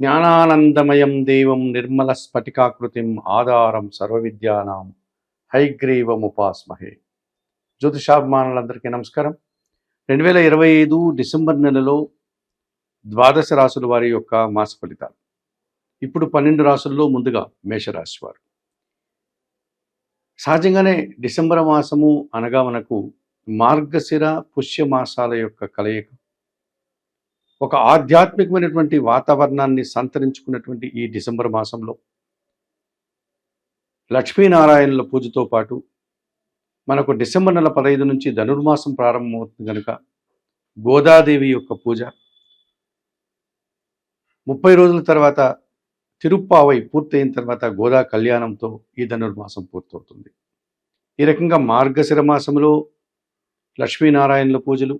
జ్ఞానానందమయం దేవం నిర్మల స్ఫటికాకృతిం ఆధారం సర్వవిద్యానాం హైగ్రీవముపాస్మహే. జ్యోతిషాభిమానులందరికీ నమస్కారం. 2025 డిసెంబర్ నెలలో ద్వాదశ రాసుల వారి యొక్క మాస ఫలితాలు. ఇప్పుడు 12 రాసుల్లో ముందుగా మేషరాశి వారు. సహజంగానే డిసెంబర్ మాసము అనగా మనకు మార్గశిర పుష్య మాసాల యొక్క కలయిక. ఒక ఆధ్యాత్మికమైనటువంటి వాతావరణాన్ని సంతరించుకున్నటువంటి ఈ డిసెంబర్ మాసంలో లక్ష్మీనారాయణుల పూజతో పాటు మనకు డిసెంబర్ నెల 15 నుంచి ధనుర్మాసం ప్రారంభమవుతుంది కనుక గోదాదేవి యొక్క పూజ, 30 రోజుల తర్వాత తిరుప్పావై పూర్తయిన తర్వాత గోదా కళ్యాణంతో ఈ ధనుర్మాసం పూర్తవుతుంది. ఈ రకంగా మార్గశిర మాసంలో లక్ష్మీనారాయణుల పూజలు,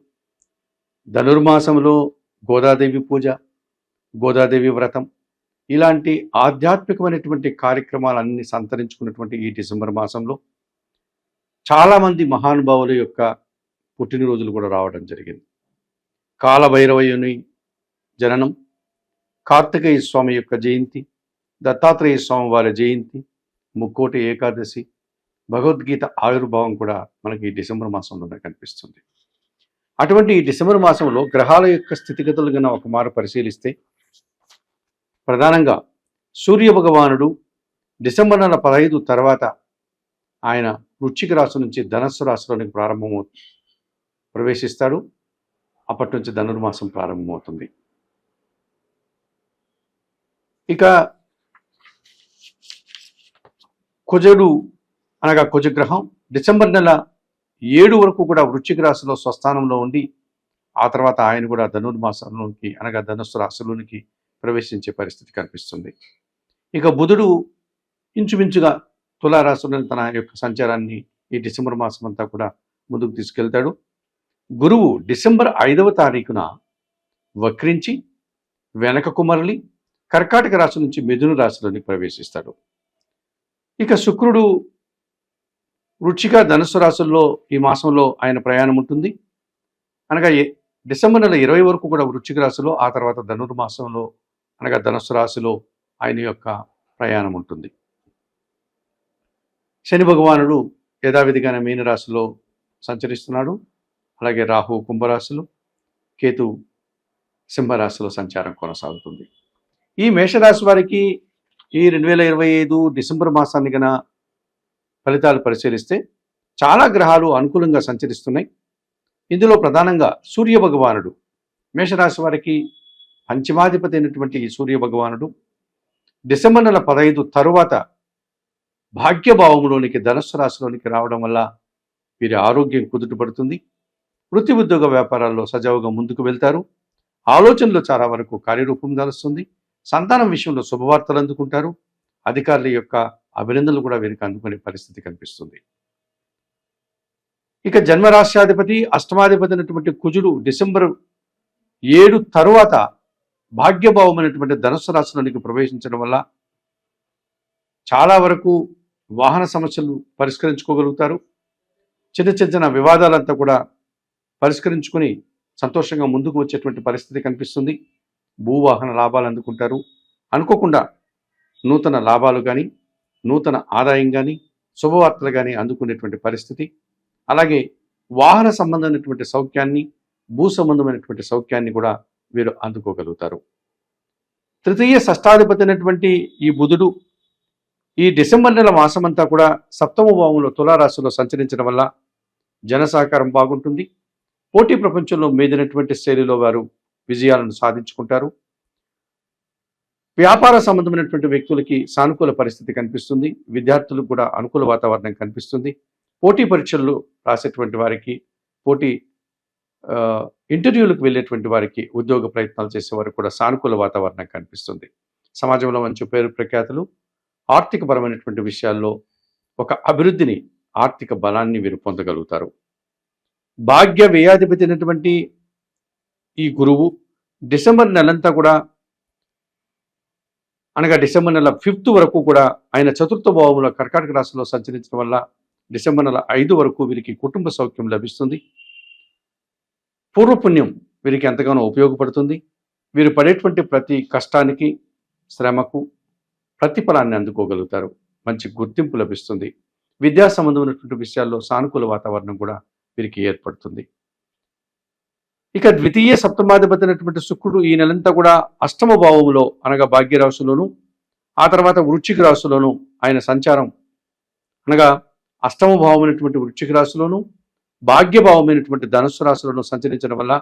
ధనుర్మాసంలో గోదాదేవి పూజ, గోదాదేవి వ్రతం, ఇలాంటి ఆధ్యాత్మికమైనటువంటి కార్యక్రమాలన్నీ సంతరించుకున్నటువంటి ఈ డిసెంబర్ మాసంలో చాలామంది మహానుభావుల యొక్క పుట్టినరోజులు కూడా రావడం జరిగింది. కాలభైరవయుని జననం, కార్తికేయ స్వామి యొక్క జయంతి, దత్తాత్రేయ స్వామి వారి జయంతి, ముక్కోటి ఏకాదశి, భగవద్గీత ఆవిర్భావం కూడా మనకి ఈ డిసెంబర్ మాసంలోనే కనిపిస్తుంది. అటువంటి ఈ డిసెంబర్ మాసంలో గ్రహాల యొక్క స్థితిగతులు కన్నా ఒక మారు పరిశీలిస్తే ప్రధానంగా సూర్య భగవానుడు డిసెంబర్ నెల 15 తర్వాత ఆయన వృశ్చిక రాశి నుంచి ధనస్సు రాశిలోనికి ప్రవేశిస్తాడు. అప్పటి నుంచి ధనుర్మాసం ప్రారంభమవుతుంది. ఇక కుజుడు అనగా కుజగ్రహం డిసెంబర్ నెల 7 వరకు కూడా వృశ్చిక రాశిలో స్వస్థానంలో ఉండి ఆ తర్వాత ఆయన కూడా ధనుర్మాసంలోనికి అనగా ధనుస్సు రాశిలోనికి ప్రవేశించే పరిస్థితి కనిపిస్తుంది. ఇక బుధుడు ఇంచుమించుగా తులారాశిలో తన యొక్క సంచారాన్ని ఈ డిసెంబర్ మాసం అంతా కూడా ముందుకు తీసుకెళ్తాడు. గురువు డిసెంబర్ 5వ తారీఖున వక్రించి వెనకకు మరలి కర్కాటక రాశి నుంచి మిథున రాశిలోనికి ప్రవేశిస్తాడు. ఇక శుక్రుడు వృశ్చిక ధనుస్సు రాశుల్లో ఈ మాసంలో ఆయన ప్రయాణం ఉంటుంది. అనగా డిసెంబర్ నెల 20 వరకు కూడా వృశ్చిక రాశిలో, ఆ తర్వాత ధనుర్మాసంలో అనగా ధనుస్సు రాశిలో ఆయన యొక్క ప్రయాణం ఉంటుంది. శని భగవానుడు యథావిధిగానే మీనరాశిలో సంచరిస్తున్నాడు. అలాగే రాహు కుంభరాశిలో, కేతు సింహరాశిలో సంచారం కొనసాగుతుంది. ఈ మేషరాశి వారికి ఈ 2025 డిసెంబర్ మాసాన్ని గన ఫలితాలు పరిశీలిస్తే చాలా గ్రహాలు అనుకూలంగా సంచరిస్తున్నాయి. ఇందులో ప్రధానంగా సూర్య భగవానుడు, మేషరాశి వారికి పంచమాధిపతి అయినటువంటి ఈ సూర్య భగవానుడు డిసెంబర్ నెల 15 తరువాత భాగ్యభావంలోనికి ధనుస్సు రాశిలోనికి రావడం వల్ల వీరి ఆరోగ్యం కుదుటపడుతుంది. వృత్తి ఉద్యోగ వ్యాపారాల్లో సజావుగా ముందుకు వెళ్తారు. ఆలోచనలు చాలా వరకు కార్యరూపం దాలుస్తుంది. సంతానం విషయంలో శుభవార్తలు అందుకుంటారు. అధికారుల యొక్క అభినందనలు కూడా వీరికి అందుకునే పరిస్థితి కనిపిస్తుంది. ఇక జన్మరాశ్యాధిపతి అష్టమాధిపతి అయినటువంటి కుజుడు డిసెంబర్ 7 తరువాత భాగ్యభావమైనటువంటి ధనుస్సు రాశిలోనికి ప్రవేశించడం వల్ల చాలా వరకు వాహన సమస్యలు పరిష్కరించుకోగలుగుతారు. చిన్న చిన్న వివాదాలంతా కూడా పరిష్కరించుకుని సంతోషంగా ముందుకు వచ్చేటువంటి పరిస్థితి కనిపిస్తుంది. భూవాహన లాభాలు అందుకుంటారు. అనుకోకుండా నూతన లాభాలు కానీ, నూతన ఆదాయం కానీ, శుభవార్తలు కానీ అందుకునేటువంటి పరిస్థితి. అలాగే వాహన సంబంధమైనటువంటి సౌఖ్యాన్ని, భూ సంబంధమైనటువంటి సౌఖ్యాన్ని కూడా వీరు అందుకోగలుగుతారు. తృతీయ షష్టాధిపతి అయినటువంటి ఈ బుధుడు ఈ డిసెంబర్ నెల మాసమంతా కూడా సప్తమ భావంలో తులారాశిలో సంచరించడం వల్ల జన సహకారం బాగుంటుంది. పోటీ ప్రపంచంలో మేదినటువంటి శైలిలో వారు విజయాలను సాధించుకుంటారు. వ్యాపార సంబంధమైనటువంటి వ్యక్తులకి సానుకూల పరిస్థితి కనిపిస్తుంది. విద్యార్థులకు కూడా అనుకూల వాతావరణం కనిపిస్తుంది. పోటీ పరీక్షల్లో రాసేటువంటి వారికి, పోటీ ఇంటర్వ్యూలకు వెళ్ళేటువంటి వారికి, ఉద్యోగ ప్రయత్నాలు చేసేవారికి కూడా సానుకూల వాతావరణం కనిపిస్తుంది. సమాజంలో మంచి పేరు ప్రఖ్యాతులు, ఆర్థికపరమైనటువంటి విషయాల్లో ఒక అభివృద్ధిని, ఆర్థిక బలాన్ని వీరు పొందగలుగుతారు. భాగ్య వ్యయాధిపతి అయినటువంటి ఈ గురువు డిసెంబర్ నెలంతా కూడా అనగా డిసెంబర్ నెల 5 వరకు కూడా ఆయన చతుర్థ భావంలో కర్కాటక రాశిలో సంచరించడం వల్ల డిసెంబర్ నెల 5 వరకు వీరికి కుటుంబ సౌఖ్యం లభిస్తుంది. పూర్వపుణ్యం వీరికి ఎంతగానో ఉపయోగపడుతుంది. వీరు పడేటువంటి ప్రతి కష్టానికి శ్రమకు ప్రతిఫలాన్ని అందుకోగలుగుతారు. మంచి గుర్తింపు లభిస్తుంది. విద్యా సంబంధమైనటువంటి విషయాల్లో సానుకూల వాతావరణం కూడా వీరికి ఏర్పడుతుంది. ఇక ద్వితీయ సప్తమాధిపతి అయినటువంటి శుక్రుడు ఈ నెలంతా కూడా అష్టమ భావంలో అనగా భాగ్యరాశిలోను, ఆ తర్వాత వృశ్చిక రాశిలోను ఆయన సంచారం అనగా అష్టమ భావమైనటువంటి వృశ్చిక రాశిలోను, భాగ్యభావమైనటువంటి ధనుస్సు రాశిలోను సంచరించడం వల్ల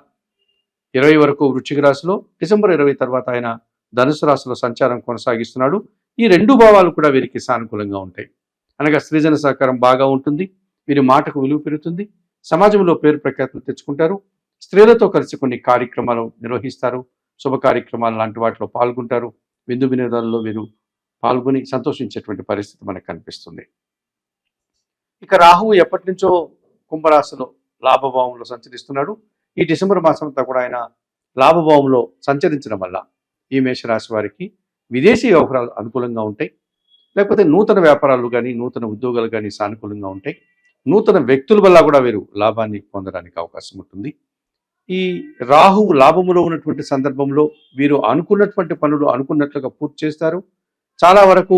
20 వరకు వృశ్చిక రాశిలో, డిసెంబర్ 20 తర్వాత ఆయన ధనుసు రాశిలో సంచారం కొనసాగిస్తున్నాడు. ఈ 2 భావాలు కూడా వీరికి సానుకూలంగా ఉంటాయి. అనగా సృజన సహకారం బాగా ఉంటుంది. వీరి మాటకు విలువ పెరుగుతుంది. సమాజంలో పేరు ప్రఖ్యాతులు తెచ్చుకుంటారు. స్త్రీలతో కలిసి కొన్ని కార్యక్రమాలు నిర్వహిస్తారు. శుభ కార్యక్రమాలు లాంటి వాటిలో పాల్గొంటారు. విందు వినోదాల్లో వీరు పాల్గొని సంతోషించేటువంటి పరిస్థితి మనకు కనిపిస్తుంది. ఇక రాహువు ఎప్పటి నుంచో కుంభరాశిలో లాభభావంలో సంచరిస్తున్నాడు. ఈ డిసెంబర్ మాసం అంతా కూడా ఆయన లాభభావంలో సంచరించడం వల్ల ఈ మేషరాశి వారికి విదేశీ వ్యవహారాలు అనుకూలంగా ఉంటాయి. లేకపోతే నూతన వ్యాపారాలు కానీ నూతన ఉద్యోగాలు కానీ సానుకూలంగా ఉంటాయి. నూతన వ్యక్తుల వల్ల కూడా వీరు లాభాన్ని పొందడానికి అవకాశం ఉంటుంది. ఈ రాహువు లాభములో ఉన్నటువంటి సందర్భంలో వీరు అనుకున్నటువంటి పనులు అనుకున్నట్లుగా పూర్తి చేస్తారు. చాలా వరకు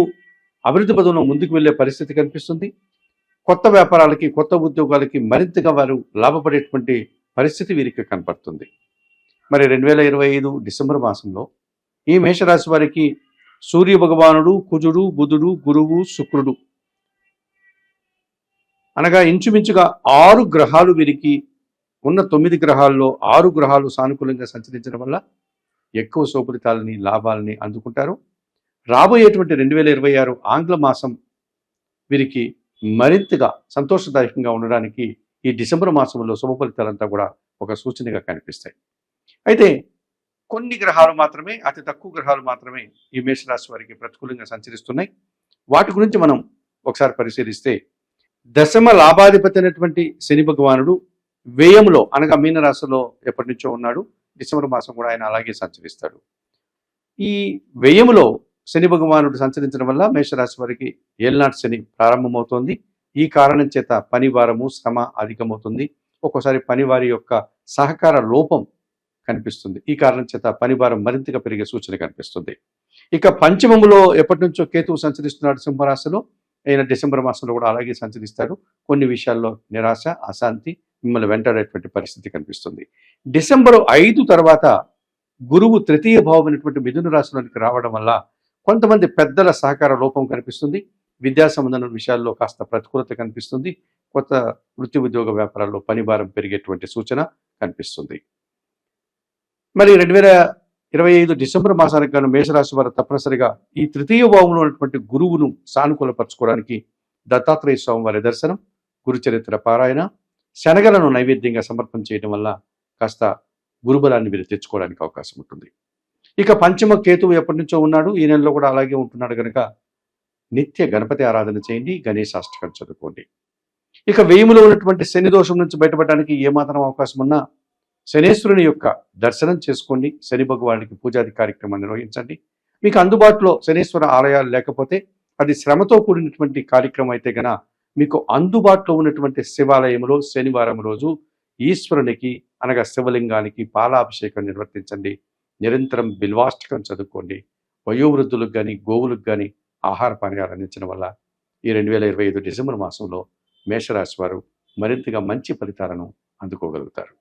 అభివృద్ధి పదంలో ముందుకు వెళ్ళే పరిస్థితి కనిపిస్తుంది. కొత్త వ్యాపారాలకి కొత్త ఉద్యోగాలకి మరింతగా వారు లాభపడేటువంటి పరిస్థితి వీరికి కనపడుతుంది. మరి 2025 డిసెంబర్ మాసంలో ఈ మేషరాశి వారికి సూర్య భగవానుడు, కుజుడు, బుధుడు, గురువు, శుక్రుడు అనగా ఇంచుమించుగా 6 గ్రహాలు వీరికి ఉన్న 9 గ్రహాల్లో 6 గ్రహాలు సానుకూలంగా సంచరించడం వల్ల ఎక్కువ శోభరితాలని లాభాలని అందుకుంటారు. రాబోయేటువంటి 2026 ఆంగ్ల మాసం వీరికి మరింతగా సంతోషదాయకంగా ఉండడానికి ఈ డిసెంబర్ మాసంలో శుభ ఫలితాలంతా కూడా ఒక సూచనగా కనిపిస్తాయి. అయితే కొన్ని గ్రహాలు మాత్రమే, అతి తక్కువ గ్రహాలు మాత్రమే ఈ మేషరాశి వారికి ప్రతికూలంగా సంచరిస్తున్నాయి. వాటి గురించి మనం ఒకసారి పరిశీలిస్తే, దశమ లాభాధిపతి అయినటువంటి శని భగవానుడు వ్యయంలో అనగా మీనరాశిలో ఎప్పటి నుంచో ఉన్నాడు. డిసెంబర్ మాసం కూడా ఆయన అలాగే సంచరిస్తాడు. ఈ వ్యయములో శని భగవానుడు సంచరించడం వల్ల మేషరాశి వారికి ఏళ్నాటి శని ప్రారంభమవుతోంది. ఈ కారణం చేత పని భారము, శ్రమ అధికమవుతుంది. ఒక్కోసారి పనివారి యొక్క సహకార లోపం కనిపిస్తుంది. ఈ కారణం చేత పని భారం మరింతగా పెరిగే సూచన కనిపిస్తుంది. ఇక పంచమములో ఎప్పటి నుంచో కేతువు సంచరిస్తున్నాడు సింహరాశిలో. అయిన డిసెంబర్ మాసంలో కూడా అలాగే సంచరిస్తాడు. కొన్ని విషయాల్లో నిరాశ, అశాంతి మిమ్మల్ని వెంటాడేటువంటి పరిస్థితి కనిపిస్తుంది. డిసెంబర్ 5 తర్వాత గురువు తృతీయ భావమైనటువంటి మిథున రాశిలోనికి రావడం వల్ల కొంతమంది పెద్దల సహకార లోపం కనిపిస్తుంది. విద్యా సంబంధమైన విషయాల్లో కాస్త ప్రతికూలత కనిపిస్తుంది. కొత్త వృత్తి ఉద్యోగ వ్యాపారాల్లో పని భారం పెరిగేటువంటి సూచన కనిపిస్తుంది. మరి 2025 డిసెంబర్ మాసానికి గాను మేషరాశి వారు తప్పనిసరిగా ఈ తృతీయ భావంలో ఉన్నటువంటి గురువును సానుకూలపరచుకోవడానికి దత్తాత్రేయ స్వామి వారి దర్శనం, గురుచరిత్ర పారాయణ, శనగలను నైవేద్యంగా సమర్పణ చేయడం వల్ల కాస్త గురుబలాన్ని వీరు తెచ్చుకోవడానికి అవకాశం ఉంటుంది. ఇక పంచమ కేతువు ఎప్పటి నుంచో ఉన్నాడు. ఈ నెలలో కూడా అలాగే ఉంటున్నాడు కనుక నిత్య గణపతి ఆరాధన చేయండి, గణేశాష్టకం చదువుకోండి. ఇక వ్యయములో ఉన్నటువంటి శని దోషం నుంచి బయటపడడానికి ఏమాత్రం అవకాశం ఉన్నా శనేశ్వరుని యొక్క దర్శనం చేసుకోండి. శని భగవానికి పూజాది కార్యక్రమాన్ని నిర్వహించండి. మీకు అందుబాటులో శనేశ్వర ఆలయాలు లేకపోతే అది శ్రమతో కూడినటువంటి కార్యక్రమం అయితే గన మీకు అందుబాటులో ఉన్నటువంటి శివాలయంలో శనివారం రోజు ఈశ్వరునికి అనగా శివలింగానికి పాలాభిషేకం నిర్వర్తించండి. నిరంతరం బిల్వాష్టకం చదువుకోండి. వయోవృద్ధులకు కానీ గోవులకు కానీ ఆహార పానీయాలు అందించడం వల్ల ఈ 2025 డిసెంబర్ మాసంలో మేషరాశి వారు మరింతగా మంచి ఫలితాలను అందుకోగలుగుతారు.